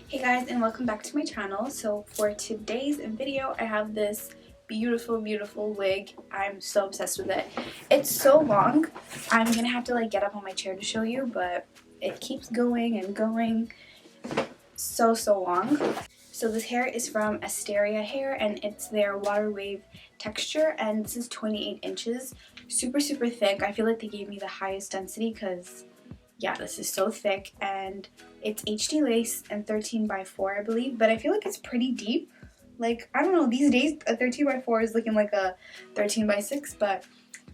Hey guys, and welcome back to my channel. So for today's video I have this beautiful wig. I'm so obsessed with it. It's so long. I'm gonna have to get up on my chair to show you, but it keeps going and going. So long. So this hair is from Asteria Hair and it's their water wave texture, and this is 28 inches. Super thick. I feel like they gave me the highest density because yeah, this is so thick, and it's HD lace and 13 by 4 I believe, but I feel like it's pretty deep. Like, I don't know, these days a 13 by 4 is looking like a 13 by 6, but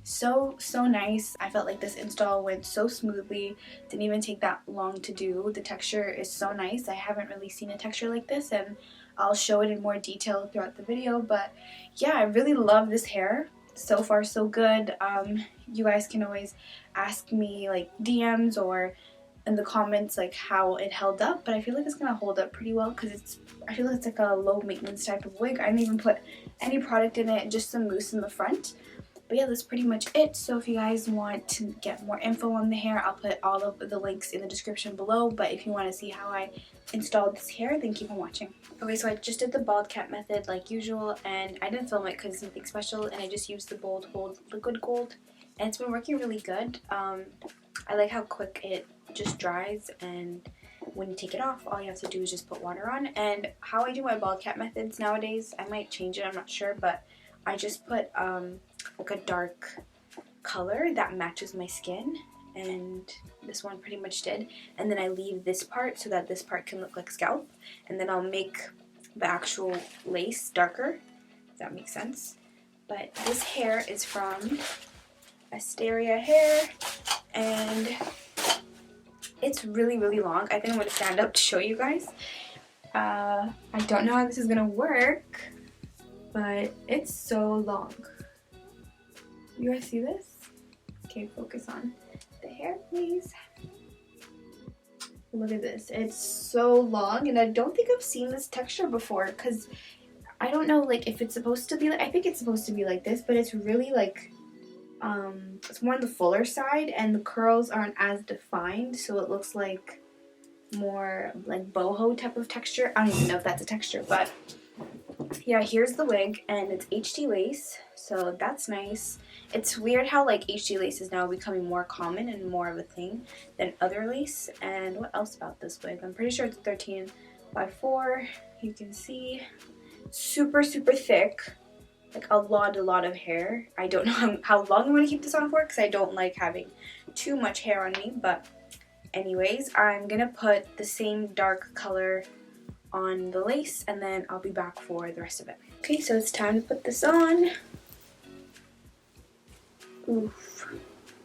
so nice. I felt like this install went so smoothly, didn't even take that long to do. The texture is so nice. I haven't really seen a texture like this, and I'll show it in more detail throughout the video, but yeah, I really love this hair. So far so good. You guys can always ask me DMs or in the comments how it held up, but I feel like it's gonna hold up pretty well because I feel like it's like a low maintenance type of wig. I didn't even put any product in it, just some mousse in the front. But yeah, that's pretty much it. So if you guys want to get more info on the hair, I'll put all of the links in the description below. But if you want to see how I installed this hair, then keep on watching. Okay, so I just did the bald cap method like usual, and I didn't film it because it's nothing special, and I just used the Bold Hold Liquid Gold, and it's been working really good. I like how quick it just dries, and when you take it off, all you have to do is just put water on. And how I do my bald cap methods nowadays, I might change it, I'm not sure, but I just put like a dark color that matches my skin, and this one pretty much did, and then I leave this part so that this part can look like scalp, and then I'll make the actual lace darker, if that makes sense. But this hair is from Asteria Hair, and it's really long. I think I'm going to stand up to show you guys. I don't know how this is going to work, but it's so long. You guys see this? Okay, focus on the hair, please. Look at this. It's so long, and I don't think I've seen this texture before because I don't know if it's supposed to be I think it's supposed to be like this, but it's really it's more on the fuller side, and the curls aren't as defined, so it looks like more like boho type of texture. I don't even know if that's a texture, but yeah, here's the wig, and it's HD lace, so that's nice. It's weird how HD lace is now becoming more common and more of a thing than other lace. And what else about this wig? I'm pretty sure it's 13 by 4. You can see super thick, like a lot of hair. I don't know how long I'm going to keep this on for because I don't like having too much hair on me, but anyways, I'm going to put the same dark color on the lace, and then I'll be back for the rest of it. Okay, so it's time to put this on. Oof,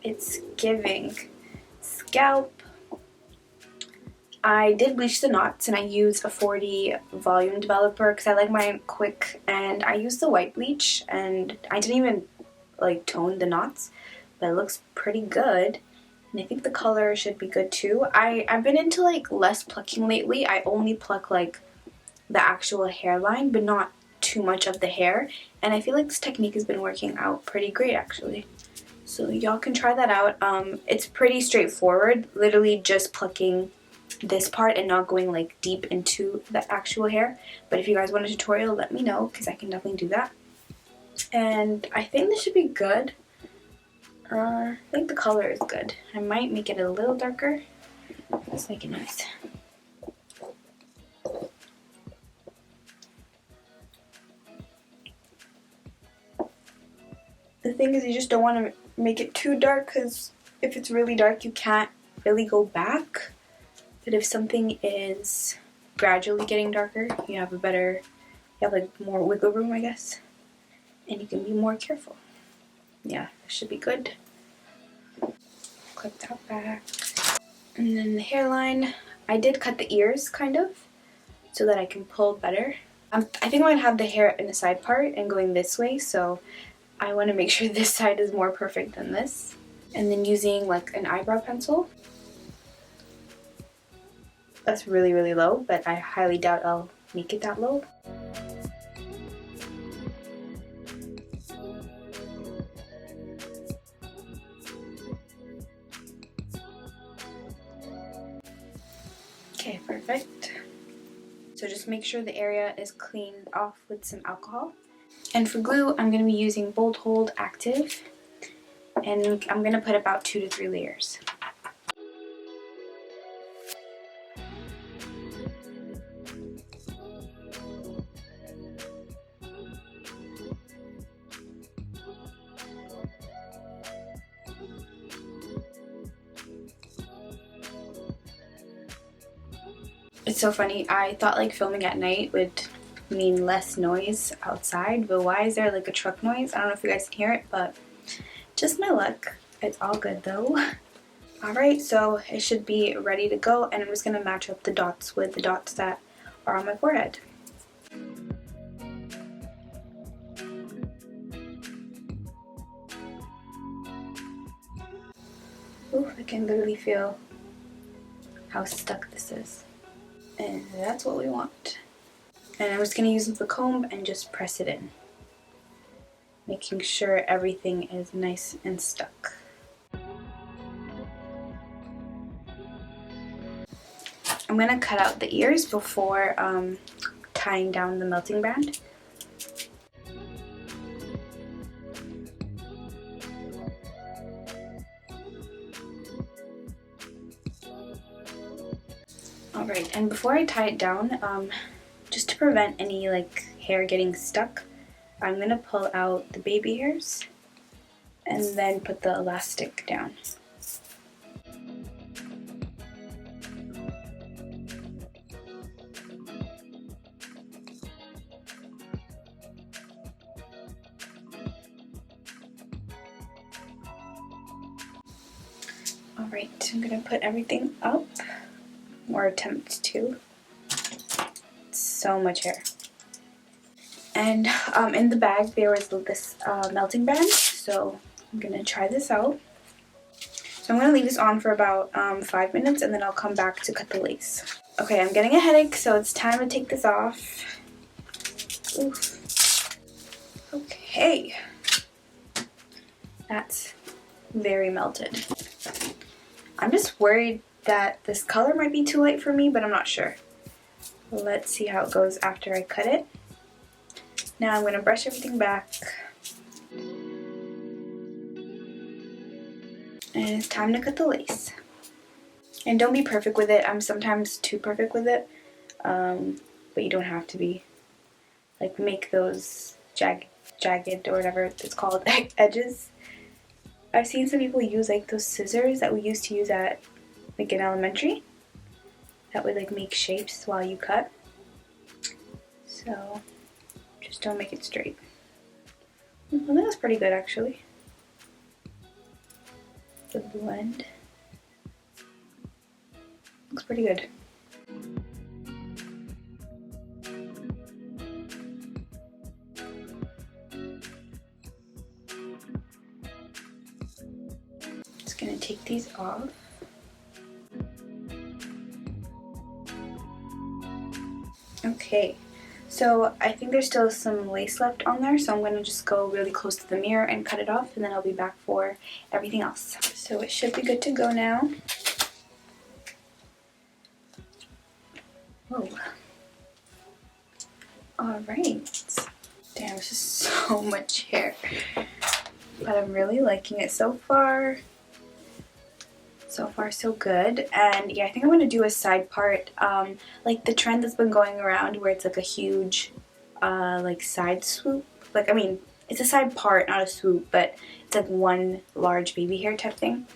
it's giving scalp. I did bleach the knots, and I used a 40 volume developer because I like mine quick, and I used the white bleach, and I didn't even tone the knots, but it looks pretty good. And I think the color should be good too. I've been into less plucking lately. I only pluck the actual hairline, but not too much of the hair. And I feel like this technique has been working out pretty great actually. So y'all can try that out. It's pretty straightforward, literally just plucking this part and not going deep into the actual hair. But if you guys want a tutorial, let me know because I can definitely do that. And I think this should be good. I think the color is good. I might make it a little darker. Let's make it nice. The thing is, you just don't want to make it too dark because if it's really dark, you can't really go back. But if something is gradually getting darker, you have more wiggle room, I guess, and you can be more careful. Yeah, this should be good. Clip that back. And then the hairline, I did cut the ears kind of so that I can pull better. I think I'm going to have the hair in the side part and going this way, so I want to make sure this side is more perfect than this. And then using an eyebrow pencil. That's really low, but I highly doubt I'll make it that low. Okay, perfect. So just make sure the area is cleaned off with some alcohol. And for glue, I'm going to be using Bold Hold Active. And I'm going to put about 2 to 3 layers. It's so funny, I thought like filming at night would mean less noise outside, but why is there like a truck noise? I don't know if you guys can hear it, but just my luck. It's all good though. Alright, so it should be ready to go, and I'm just going to match up the dots with the dots that are on my forehead. Ooh, I can literally feel how stuck this is. And that's what we want. And I'm just going to use the comb and just press it in, making sure everything is nice and stuck. I'm going to cut out the ears before tying down the melting band. Alright, and before I tie it down, just to prevent any like hair getting stuck, I'm going to pull out the baby hairs and then put the elastic down. Alright, I'm going to put everything up, or attempt to. It's so much hair. And in the bag there was this melting band, so I'm going to try this out. So I'm going to leave this on for about 5 minutes, and then I'll come back to cut the lace. Okay, I'm getting a headache, so it's time to take this off. Oof. Okay. That's very melted. I'm just worried that this color might be too light for me, but I'm not sure. Let's see how it goes after I cut it. Now I'm going to brush everything back. And it's time to cut the lace. And don't be perfect with it. I'm sometimes too perfect with it. But you don't have to be. Like, make those jagged or whatever it's called edges. I've seen some people use like those scissors that we used to use at like in elementary that would like make shapes while you cut. So just don't make it straight. I think that's pretty good actually. The blend looks pretty good. Just gonna take these off. Okay, so I think there's still some lace left on there, so I'm going to just go really close to the mirror and cut it off, and then I'll be back for everything else. So it should be good to go now. Whoa. Alright. Damn, this is so much hair. But I'm really liking it so far. So far so good. And yeah, I think I'm going to do a side part, like the trend that's been going around where it's like a huge like side swoop. Like, I mean, it's a side part, not a swoop, but it's like one large baby hair type thing.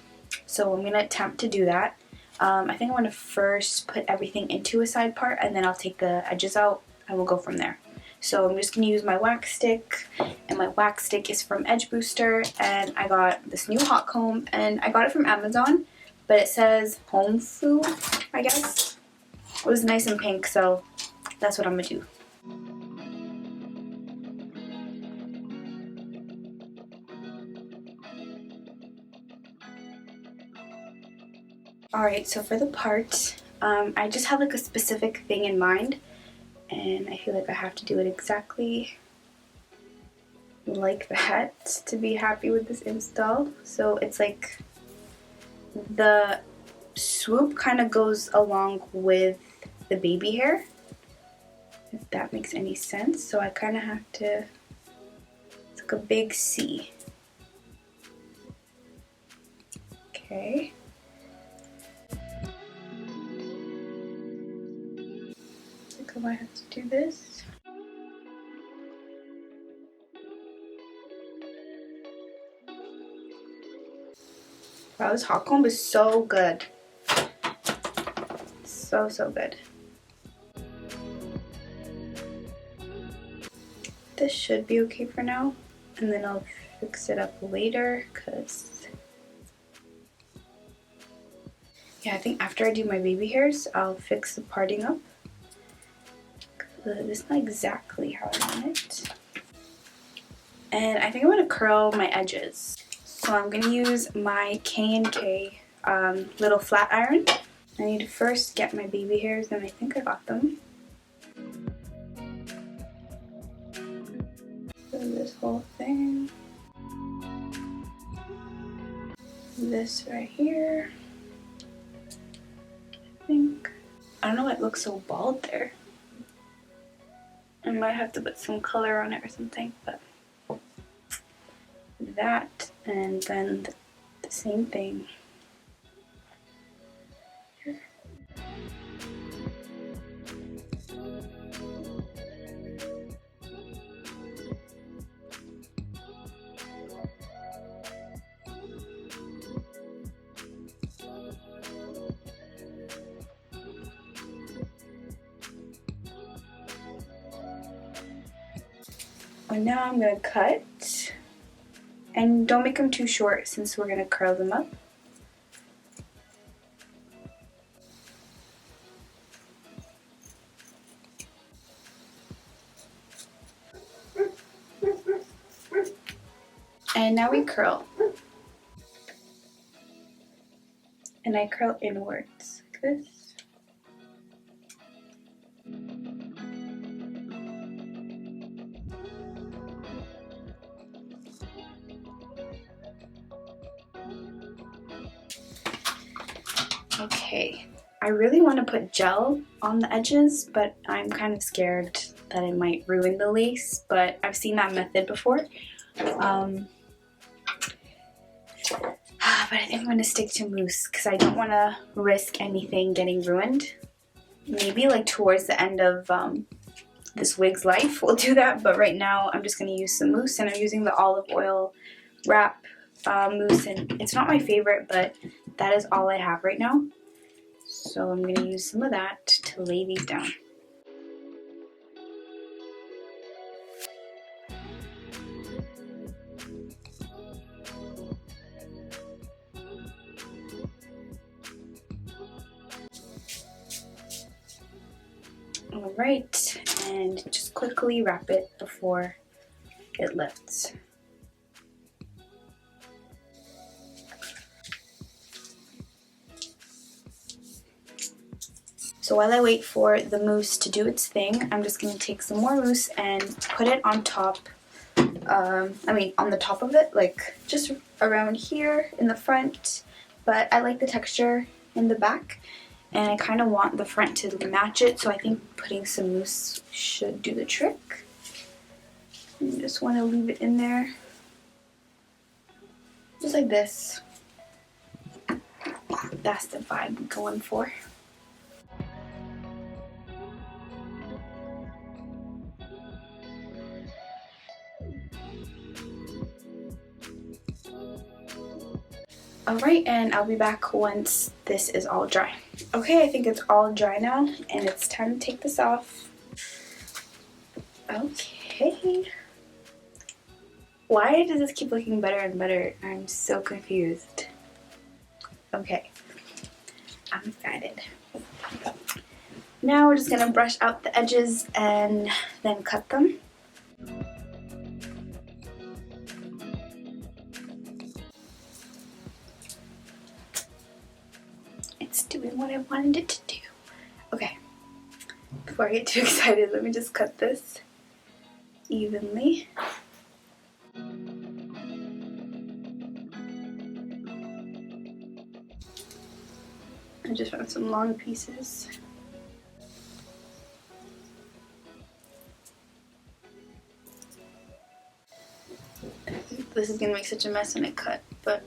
So I'm going to attempt to do that. I think I want to first put everything into a side part, and then I'll take the edges out and we'll go from there. So I'm just going to use my wax stick, and my wax stick is from Edge Booster, and I got this new hot comb, and I got it from Amazon. But it says home food, I guess. It was nice and pink, so that's what I'm gonna do. Alright, so for the part, I just have like a specific thing in mind, and I feel like I have to do it exactly like that to be happy with this install. So it's like the swoop kind of goes along with the baby hair, if that makes any sense. So I kind of have to, it's like a big C. Okay. I think I might have to do this. Wow, this hot comb is so good. So good. This should be okay for now, and then I'll fix it up later, because yeah, I think after I do my baby hairs, I'll fix the parting up. This is not exactly how I want it. And I think I'm going to curl my edges. So I'm going to use my K&K little flat iron. I need to first get my baby hairs, and I think I got them. So this whole thing. This right here. I think. I don't know why it looks so bald there. I might have to put some color on it or something, but that, and then the same thing. And now I'm going to cut, and don't make them too short since we're going to curl them up. And now we curl. And I curl inwards like this. Okay, I really want to put gel on the edges, but I'm kind of scared that it might ruin the lace, but I've seen that method before. But I think I'm going to stick to mousse because I don't want to risk anything getting ruined. Maybe like towards the end of this wig's life we'll do that, but right now I'm just going to use some mousse, and I'm using the olive oil wrap mousse, and it's not my favorite, but that is all I have right now. So I'm going to use some of that to lay these down. Alright, and just quickly wrap it before it lifts. So while I wait for the mousse to do its thing, I'm just going to take some more mousse and put it on top, on the top of it, like just around here in the front, but I like the texture in the back, and I kind of want the front to match it, so I think putting some mousse should do the trick. You just want to leave it in there, just like this. That's the vibe I'm going for. Alright, and I'll be back once this is all dry. Okay, I think it's all dry now, and it's time to take this off. Okay. Why does this keep looking better and better? I'm so confused. Okay, I'm excited. Now we're just gonna brush out the edges and then cut them. It's doing what I wanted it to do. Okay, before I get too excited, let me just cut this evenly. I just found some long pieces. This is gonna make such a mess when it cut, but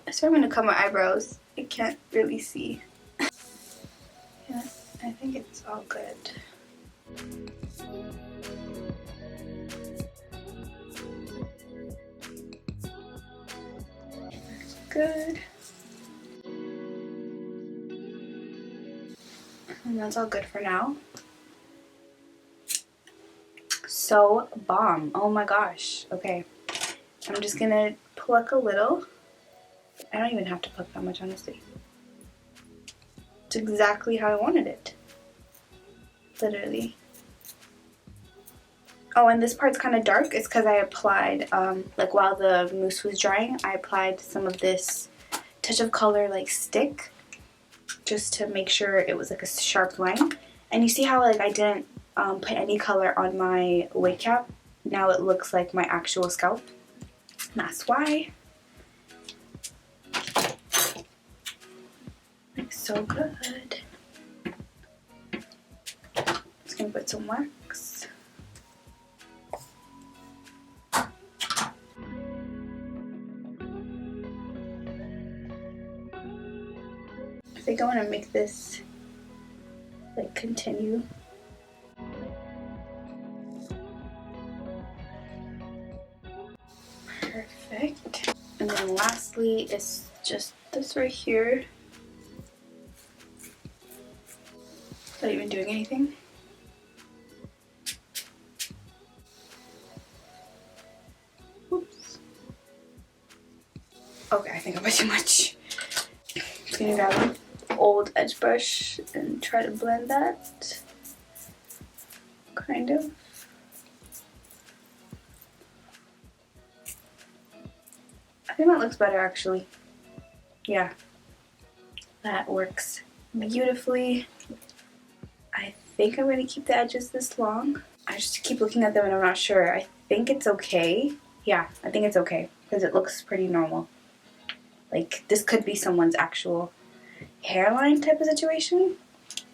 I swear I'm gonna cut my eyebrows. I can't really see. Yeah, I think it's all good. Good. And that's all good for now. So bomb. Oh my gosh. Okay. I'm just gonna pluck a little. I don't even have to pluck that much, honestly. It's exactly how I wanted it. Literally. Oh, and this part's kind of dark. It's because I applied, like while the mousse was drying, I applied some of this touch of color like stick just to make sure it was like a sharp line. And you see how like I didn't put any color on my wig cap? Now it looks like my actual scalp. And that's why. Looks so good. Just gonna put some wax. I think I want to make this like continue. Perfect. And then lastly is just this right here. Not even doing anything. Oops. Okay, I think I put too much. Just gonna grab an old edge brush and try to blend that. Kind of. I think that looks better actually. Yeah. That works beautifully. I think I'm gonna keep the edges this long. I just keep looking at them and I'm not sure. I think it's okay. Yeah, I think it's okay because it looks pretty normal. Like this could be someone's actual hairline type of situation.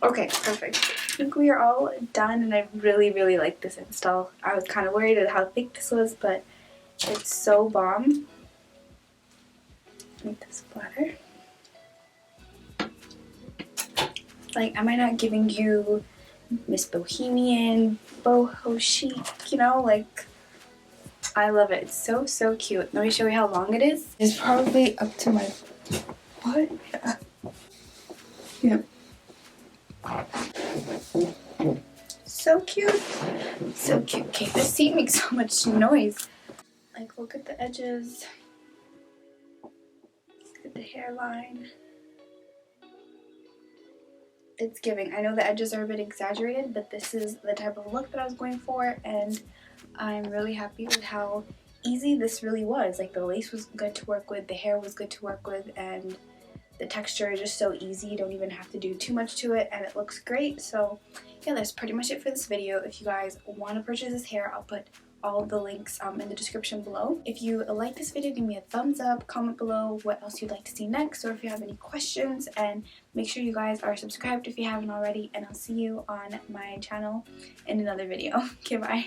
Okay, perfect. I think we are all done and I really, really like this install. I was kind of worried at how thick this was, but it's so bomb. Make this flatter. Like, am I not giving you Miss Bohemian, boho chic, you know? Like, I love it. It's so, so cute. Let me show you how long it is. It's probably up to my butt. Yeah. So cute. So cute. Okay, this seat makes so much noise. Like, look at the edges. Look at the hairline. It's giving. I know the edges are a bit exaggerated, but this is the type of look that I was going for, and I'm really happy with how easy this really was. Like, the lace was good to work with, the hair was good to work with, and the texture is just so easy. You don't even have to do too much to it, and it looks great. So yeah, that's pretty much it for this video. If you guys want to purchase this hair, I'll put all the links in the description below. If you like this video, give me a thumbs up, comment below what else you'd like to see next, or if you have any questions, and make sure you guys are subscribed if you haven't already, and I'll see you on my channel in another video. Okay, bye.